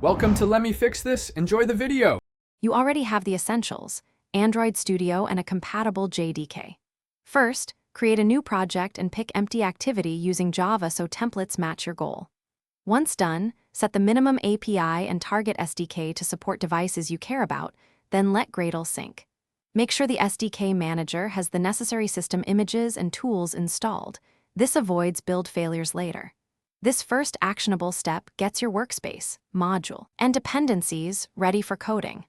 Welcome to Let Me Fix This. Enjoy the video. You already have the essentials: Android Studio and a compatible JDK. First, create a new project and pick empty activity using Java so templates match your goal. Once done, set the minimum API and target SDK to support devices you care about, then let Gradle sync. Make sure the SDK manager has the necessary system images and tools installed. This avoids build failures later. This first actionable step gets your workspace, module, and dependencies ready for coding.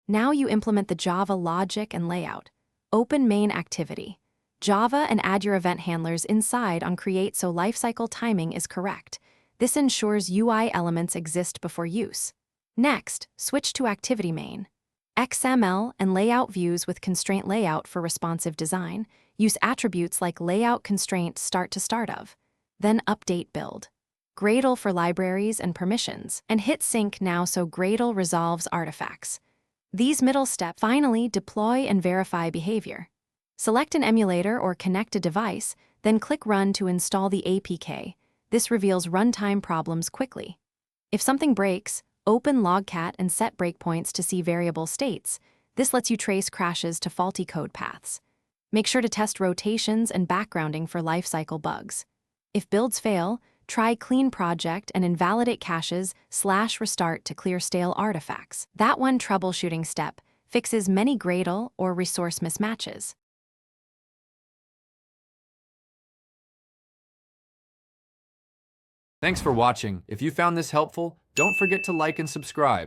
Now you implement the Java logic and layout. Open main activity, Java, and add your event handlers inside on create so lifecycle timing is correct. This ensures UI elements exist before use. Next, switch to activity main. XML and layout views with constraint layout for responsive design. Use attributes like layout constraint start to start of. Then update build. Gradle for libraries and permissions, and hit sync now so Gradle resolves artifacts. These middle steps finally deploy and verify behavior. Select an emulator or connect a device, then click Run to install the APK. This reveals runtime problems quickly. If something breaks, open Logcat and set breakpoints to see variable states. This lets you trace crashes to faulty code paths. Make sure to test rotations and backgrounding for lifecycle bugs. If builds fail, try clean project and invalidate caches /restart to clear stale artifacts. That one troubleshooting step fixes many Gradle or resource mismatches. Thanks for watching. If you found this helpful, don't forget to like and subscribe.